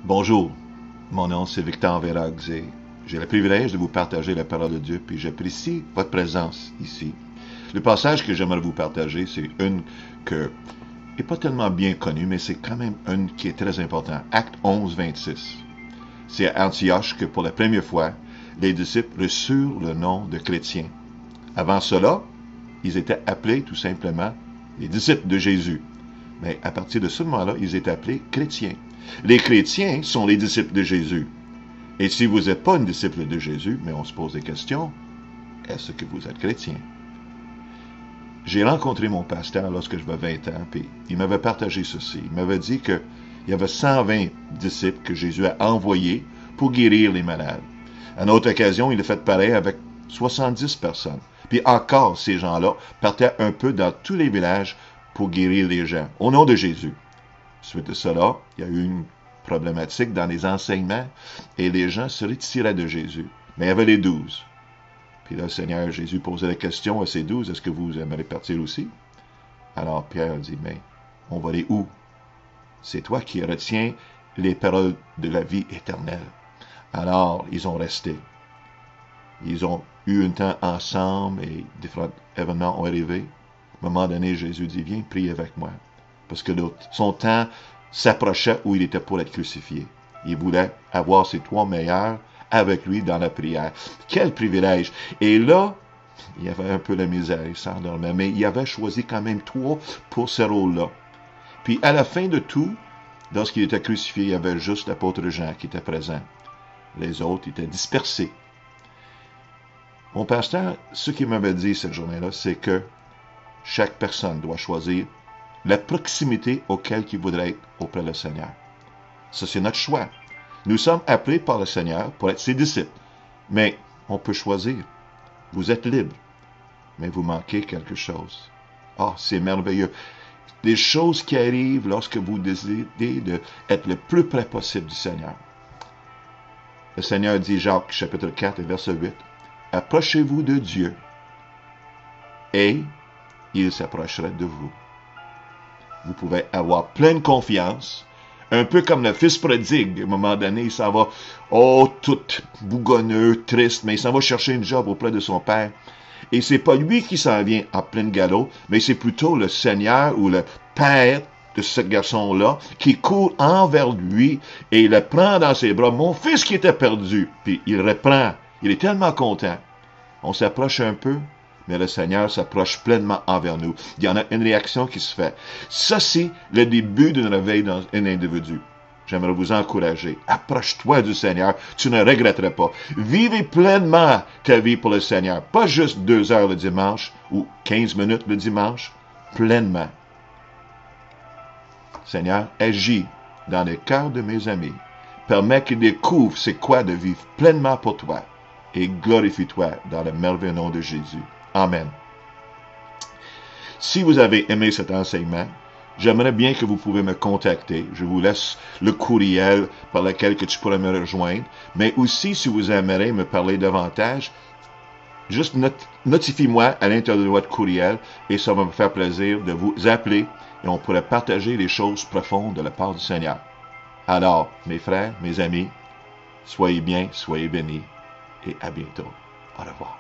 Bonjour, mon nom c'est Victor Verhaeghe et j'ai le privilège de vous partager la parole de Dieu, puis j'apprécie votre présence ici. Le passage que j'aimerais vous partager, c'est une que n'est pas tellement bien connue, mais c'est quand même une qui est très importante. Acte 11, 26. C'est à Antioche que pour la première fois, les disciples reçurent le nom de chrétiens. Avant cela, ils étaient appelés tout simplement les disciples de Jésus. Mais à partir de ce moment-là, ils étaient appelés chrétiens. Les chrétiens sont les disciples de Jésus. Et si vous n'êtes pas un disciple de Jésus, mais on se pose des questions, est-ce que vous êtes chrétien? J'ai rencontré mon pasteur lorsque j'avais 20 ans, puis il m'avait partagé ceci. Il m'avait dit qu'il y avait 120 disciples que Jésus a envoyés pour guérir les malades. À une autre occasion, il a fait pareil avec 70 personnes. Puis encore, ces gens-là partaient un peu dans tous les villages pour guérir les gens, au nom de Jésus. Suite à cela, il y a eu une problématique dans les enseignements et les gens se retiraient de Jésus. Mais il y avait les 12. Puis là, le Seigneur Jésus posait la question à ces 12, est-ce que vous aimeriez partir aussi? Alors Pierre dit, mais on va aller où? C'est toi qui retiens les paroles de la vie éternelle. Alors, ils ont resté. Ils ont eu un temps ensemble et différents événements ont arrivé. À un moment donné, Jésus dit, viens prier avec moi. Parce que son temps s'approchait où il était pour être crucifié. Il voulait avoir ses 3 meilleurs avec lui dans la prière. Quel privilège! Et là, il y avait un peu la misère, il s'endormait, mais il avait choisi quand même 3 pour ce rôle-là. Puis à la fin de tout, lorsqu'il était crucifié, il y avait juste l'apôtre Jean qui était présent. Les autres étaient dispersés. Mon pasteur, ce qu'il m'avait dit cette journée-là, c'est que chaque personne doit choisir la proximité auquel il voudrait être auprès du Seigneur. Ça, c'est notre choix. Nous sommes appelés par le Seigneur pour être ses disciples. Mais on peut choisir. Vous êtes libre, mais vous manquez quelque chose. Ah, c'est merveilleux. Des choses qui arrivent lorsque vous décidez d'être le plus près possible du Seigneur. Le Seigneur dit, Jacques, chapitre 4, verset 8, « Approchez-vous de Dieu, et il s'approcherait de vous. » Vous pouvez avoir pleine confiance, un peu comme le fils prodigue. À un moment donné, il s'en va, tout bougonneux, triste, mais il s'en va chercher une job auprès de son père. Et c'est pas lui qui s'en vient à plein galop, mais c'est plutôt le Seigneur ou le père de ce garçon-là qui court envers lui et le prend dans ses bras. Mon fils qui était perdu. Puis il reprend. Il est tellement content. On s'approche un peu, mais le Seigneur s'approche pleinement envers nous. Il y en a une réaction qui se fait. Ça, c'est le début d'un réveil dans un individu. J'aimerais vous encourager. Approche-toi du Seigneur. Tu ne regretteras pas. Vivez pleinement ta vie pour le Seigneur. Pas juste 2 heures le dimanche ou 15 minutes le dimanche. Pleinement. Seigneur, agis dans le cœur de mes amis. Permets qu'ils découvrent c'est quoi de vivre pleinement pour toi. Et glorifie-toi dans le merveilleux nom de Jésus. Amen. Si vous avez aimé cet enseignement, j'aimerais bien que vous pouvez me contacter. Je vous laisse le courriel par lequel que tu pourrais me rejoindre. Mais aussi, si vous aimeriez me parler davantage, juste notifie-moi à l'intérieur de votre courriel et ça va me faire plaisir de vous appeler et on pourrait partager les choses profondes de la part du Seigneur. Alors, mes frères, mes amis, soyez bien, soyez bénis et à bientôt. Au revoir.